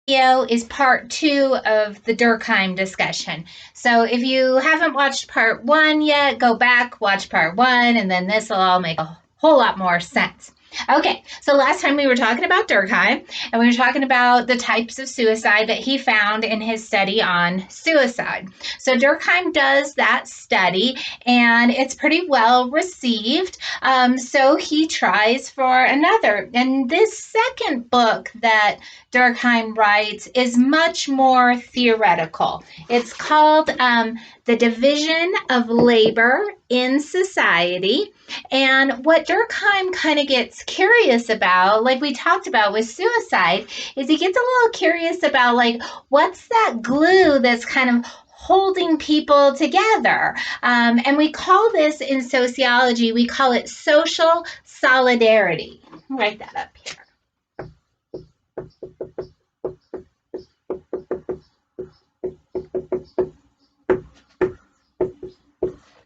Video is part 2 of the Durkheim discussion. So if you haven't watched part 1 yet, go back, watch part 1, and then this will all make a whole lot more sense. Okay, so last time we were talking about Durkheim, and we were talking about the types of suicide that he found in his study on suicide. So Durkheim does that study, and it's pretty well received. So he tries for another. And this second book that Durkheim writes is much more theoretical. It's called The Division of Labor in Society. And what Durkheim kind of gets curious about, like we talked about with suicide, is he gets a little curious about, like, what's that glue that's kind of holding people together. And we call this in sociology, we call it social solidarity. I'll write that up here.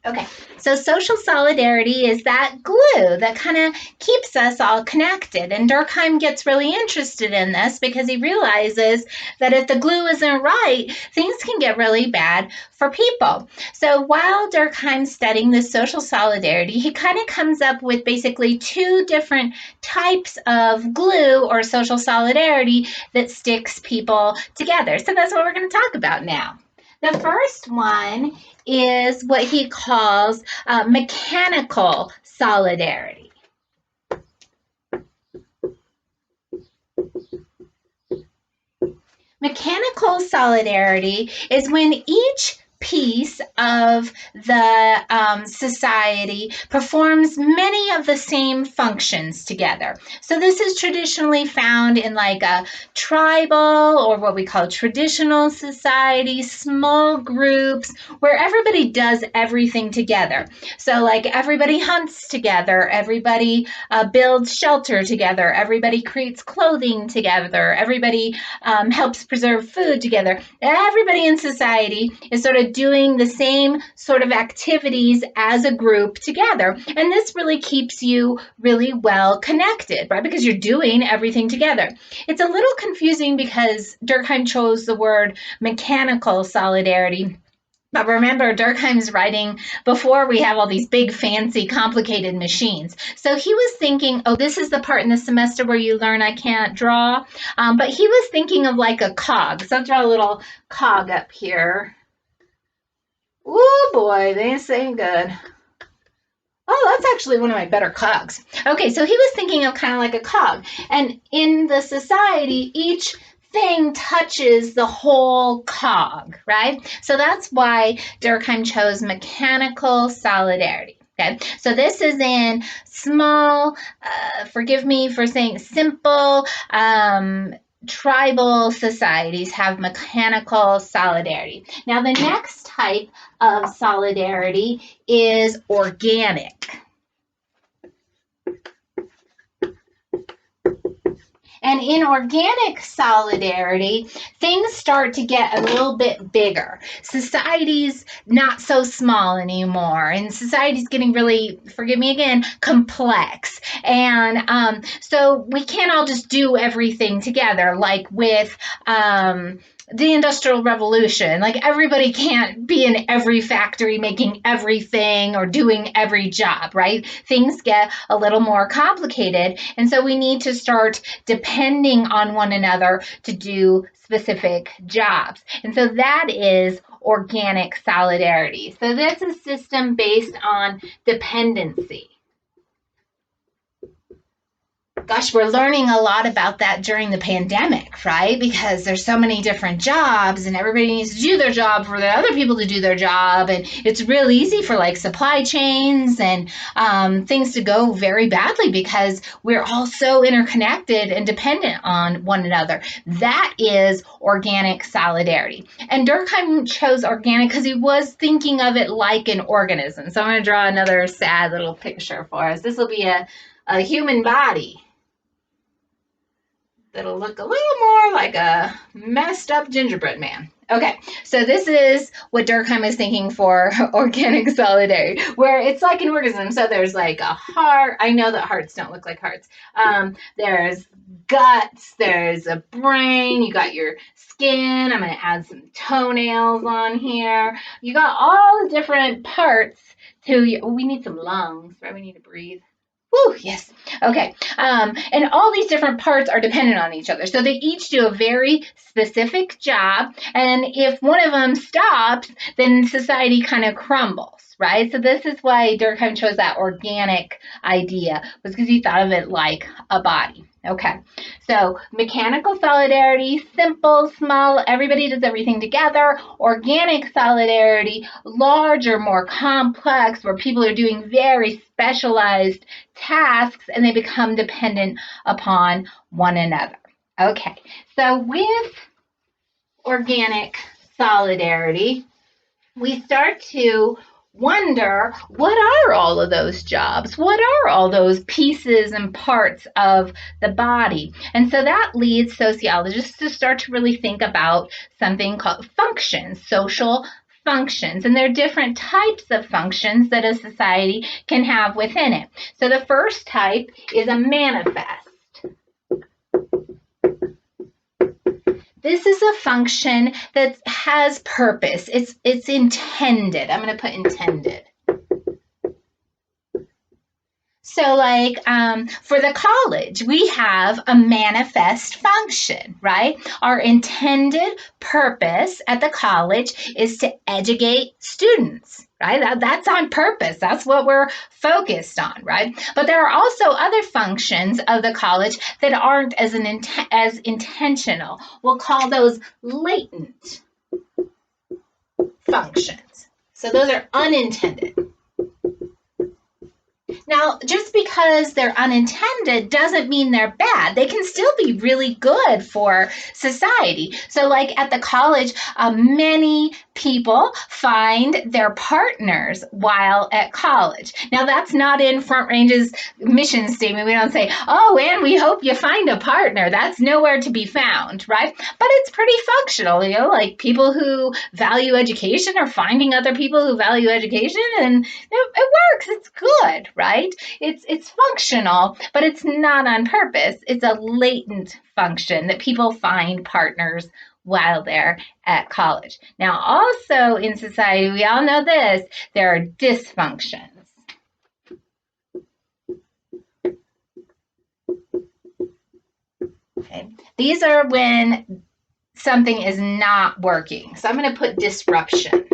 Okay, so social solidarity is that glue that kind of keeps us all connected. And Durkheim gets really interested in this because he realizes that if the glue isn't right, things can get really bad for people. So while Durkheim's studying this social solidarity, he kind of comes up with basically 2 different types of glue or social solidarity that sticks people together. So that's what we're going to talk about now. The first one is what he calls mechanical solidarity. Mechanical solidarity is when each piece of the society performs many of the same functions together. So this is traditionally found in like a tribal or what we call traditional society, small groups where everybody does everything together. So like everybody hunts together, everybody builds shelter together, everybody creates clothing together, everybody helps preserve food together. Everybody in society is sort of doing the same sort of activities as a group together. And this really keeps you really well connected, right? Because you're doing everything together. It's a little confusing because Durkheim chose the word mechanical solidarity. But remember, Durkheim's writing before we have all these big, fancy, complicated machines. So he was thinking, oh, this is the part in the semester where you learn I can't draw. But he was thinking of like a cog. So I'll draw a little cog up here. Oh boy, this ain't good. Oh, that's actually one of my better cogs. Okay, so he was thinking of kind of like a cog. And in the society, each thing touches the whole cog, right? So that's why Durkheim chose mechanical solidarity. Okay, so this is in small, forgive me for saying simple, tribal societies have mechanical solidarity. Now, the next type of solidarity is organic. And in organic solidarity, things start to get a little bit bigger. Society's not so small anymore, and society's getting really, forgive me again, complex. And so we can't all just do everything together, like with the Industrial Revolution. Like everybody can't be in every factory making everything or doing every job, right? Things get a little more complicated. And so we need to start depending on one another to do specific jobs. And so that is organic solidarity. So that's a system based on dependency. Gosh, we're learning a lot about that during the pandemic, right? Because there's so many different jobs and everybody needs to do their job for the other people to do their job. And it's real easy for like supply chains and things to go very badly because we're all so interconnected and dependent on one another. That is organic solidarity. And Durkheim chose organic because he was thinking of it like an organism. So I'm going to draw another sad little picture for us. This will be a human body that'll look a little more like a messed up gingerbread man. Okay, so this is what Durkheim is thinking for organic solidarity, where it's like an organism. So there's like a heart. I know that hearts don't look like hearts. There's guts, there's a brain, you got your skin. I'm going to add some toenails on here. You got all the different parts to you. We need some lungs, right? We need to breathe. Woo, yes. Okay. And all these different parts are dependent on each other. So they each do a very specific job. And if one of them stops, then society kind of crumbles, right? So this is why Durkheim chose that organic idea, was because he thought of it like a body. Okay, so mechanical solidarity, simple, small, everybody does everything together. Organic solidarity, larger, more complex, where people are doing very specialized tasks and they become dependent upon one another. Okay, so with organic solidarity, we start to wonder, what are all of those jobs? What are all those pieces and parts of the body? And so that leads sociologists to start to really think about something called functions, social functions. And there are different types of functions that a society can have within it. So the first type is a manifest. This is a function that has purpose. It's intended. I'm going to put intended. So like for the college, we have a manifest function, right? Our intended purpose at the college is to educate students, right? That's on purpose. That's what we're focused on, right? But there are also other functions of the college that aren't as intentional. We'll call those latent functions. So those are unintended. Now, just because they're unintended doesn't mean they're bad. They can still be really good for society. So, like at the college, many people find their partners while at college. Now, that's not in Front Range's mission statement. We don't say, oh, and we hope you find a partner. That's nowhere to be found, right? But it's pretty functional, you know, like people who value education are finding other people who value education, and it works. It's good, right? It's functional, but it's not on purpose. It's a latent function that people find partners while they're at college. Now, also in society, we all know this, there are dysfunctions. Okay. These are when something is not working. So I'm going to put disruption.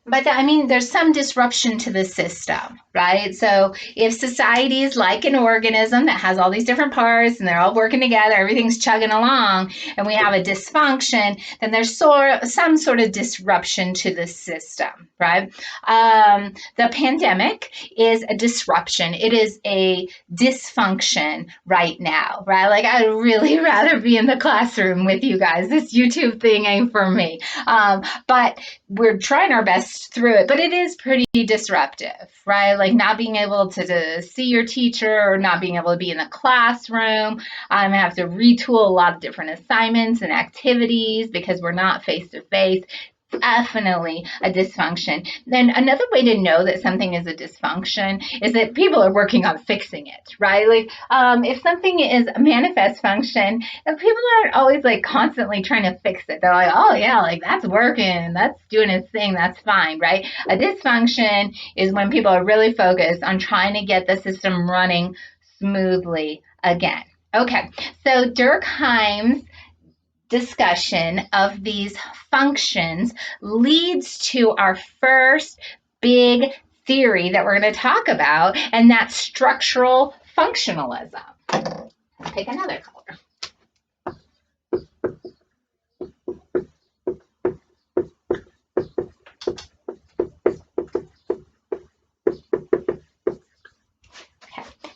But I mean, there's some disruption to the system, right? So if society is like an organism that has all these different parts and they're all working together, everything's chugging along, and we have a dysfunction, then there's some sort of disruption to the system, right? The pandemic is a disruption. It is a dysfunction right now, right? Like I'd really rather be in the classroom with you guys. This YouTube thing ain't for me. But we're trying our best through it, but it is pretty disruptive, right? Like not being able to see your teacher or not being able to be in the classroom. I have to retool a lot of different assignments and activities because we're not face to face. Definitely a dysfunction. Then another way to know that something is a dysfunction is that people are working on fixing it, right? Like if something is a manifest function, people aren't always like constantly trying to fix it. They're like, oh yeah, like that's working, that's doing its thing, that's fine, right? A dysfunction is when people are really focused on trying to get the system running smoothly again. Okay, so Durkheim's discussion of these functions leads to our first big theory that we're going to talk about, and that's structural functionalism. Pick another color.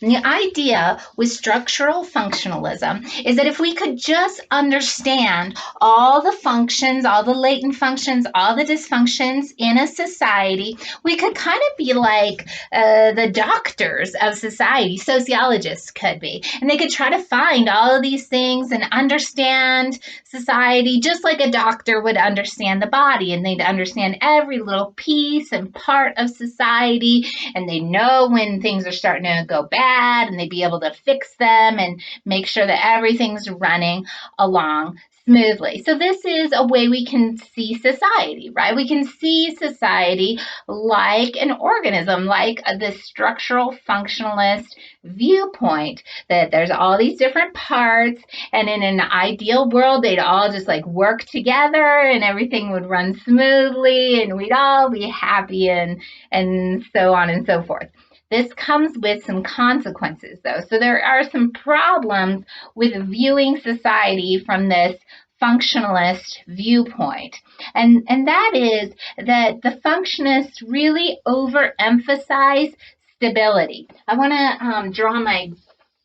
And the idea with structural functionalism is that if we could just understand all the functions, all the latent functions, all the dysfunctions in a society, we could kind of be like the doctors of society, sociologists could be. And they could try to find all of these things and understand society just like a doctor would understand the body. And they'd understand every little piece and part of society. And they know when things are starting to go bad, and they'd be able to fix them and make sure that everything's running along smoothly. So this is a way we can see society, right? We can see society like an organism, like the structural functionalist viewpoint, that there's all these different parts, and in an ideal world, they'd all just like work together and everything would run smoothly and we'd all be happy and so on and so forth. This comes with some consequences, though. So there are some problems with viewing society from this functionalist viewpoint. And that is that the functionists really overemphasize stability. I want to draw my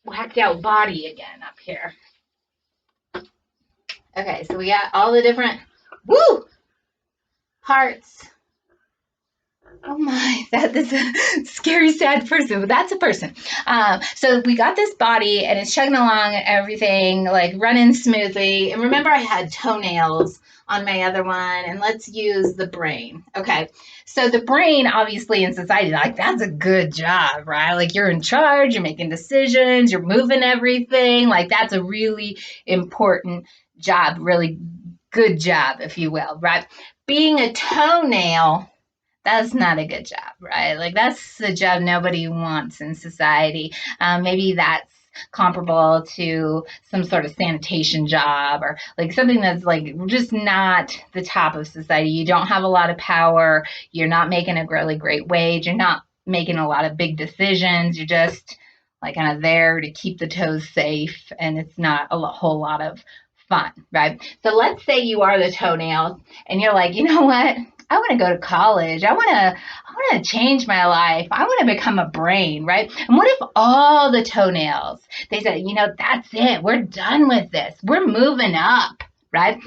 whacked out body again up here. Okay, so we got all the different parts. Oh my, that is a scary, sad person, but that's a person. So we got this body and it's chugging along and everything, like running smoothly. And remember, I had toenails on my other one, and let's use the brain. Okay, so the brain, obviously in society, like that's a good job, right? Like you're in charge, you're making decisions, you're moving everything. Like that's a really important job, really good job, if you will, right? Being a toenail, that's not a good job, right? Like that's the job nobody wants in society. Maybe that's comparable to some sort of sanitation job or like something that's like just not the top of society. You don't have a lot of power. You're not making a really great wage. You're not making a lot of big decisions. You're just like kind of there to keep the toes safe, and it's not a whole lot of fun, right? So let's say you are the toenail and you're like, you know what? I want to go to college. I want to change my life. I want to become a brain, right? And what if all the toenails, they said, you know, that's it. We're done with this. We're moving up, right?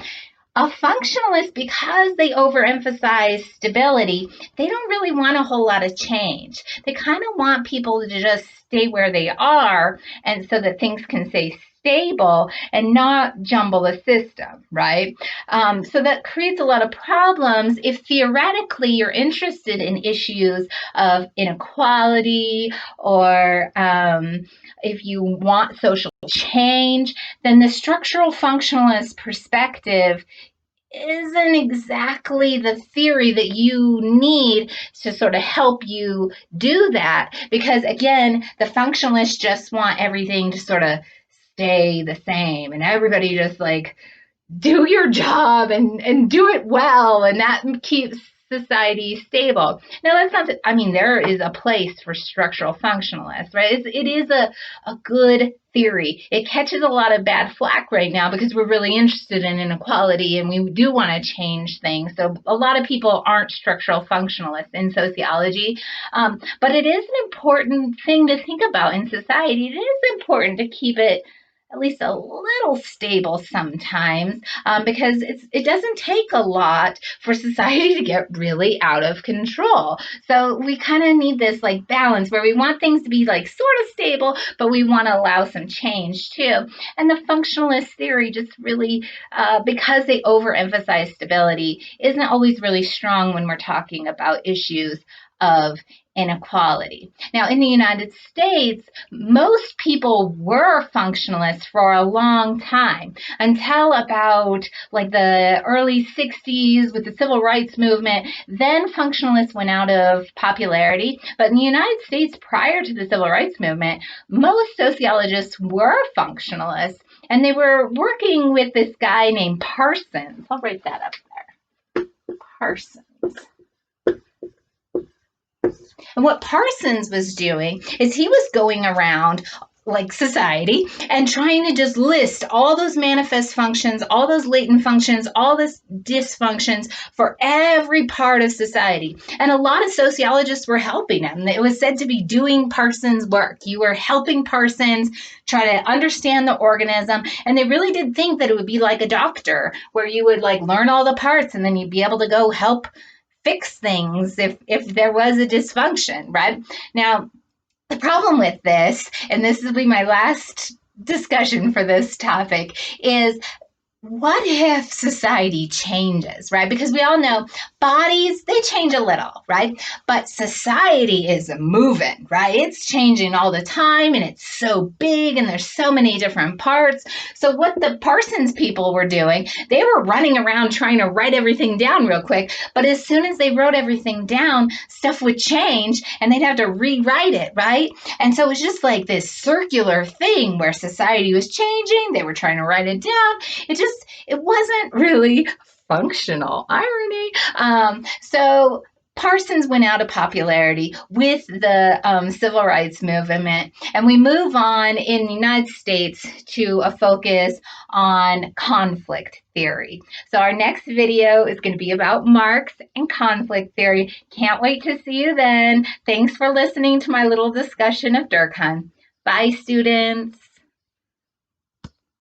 A functionalist, because they overemphasize stability, they don't really want a whole lot of change. They kind of want people to just stay where they are, and so that things can stay stable and not jumble the system, right? So that creates a lot of problems if theoretically you're interested in issues of inequality or if you want social change, then the structural functionalist perspective isn't exactly the theory that you need to sort of help you do that. Because again, the functionalists just want everything to sort of stay the same and everybody just like do your job and do it well, and that keeps society stable. Now, that's not, I mean, there is a place for structural functionalists, right? It is a good theory. It catches a lot of bad flack right now because we're really interested in inequality and we do want to change things. So a lot of people aren't structural functionalists in sociology, but it is an important thing to think about in society. It is important to keep it at least a little stable sometimes, because it doesn't take a lot for society to get really out of control. So we kind of need this like balance where we want things to be like sort of stable, but we want to allow some change too. And the functionalist theory just really, because they overemphasize stability, isn't always really strong when we're talking about issues of inequality. Now, in the United States, most people were functionalists for a long time until about like the early 60s with the civil rights movement. Then functionalists went out of popularity. But in the United States, prior to the civil rights movement, most sociologists were functionalists, and they were working with this guy named Parsons. I'll write that up there. Parsons. And what Parsons was doing is he was going around like society, and trying to just list all those manifest functions, all those latent functions, all this dysfunctions for every part of society. And a lot of sociologists were helping them. It was said to be doing Parsons' work. You were helping Parsons try to understand the organism, and they really did think that it would be like a doctor, where you would like learn all the parts and then you'd be able to go help fix things if there was a dysfunction, right? Now, the problem with this, and this will be my last discussion for this topic, is what if society changes, right? Because we all know bodies, they change a little, right? But society is moving, right? It's changing all the time, and it's so big and there's so many different parts. So what the Parsons people were doing, they were running around trying to write everything down real quick. But as soon as they wrote everything down, stuff would change and they'd have to rewrite it, right? And so it was just like this circular thing where society was changing, they were trying to write it down. It wasn't really functional. Irony. So Parsons went out of popularity with the civil rights movement, and we move on in the United States to a focus on conflict theory. So our next video is going to be about Marx and conflict theory. Can't wait to see you then. Thanks for listening to my little discussion of Durkheim. Bye, students.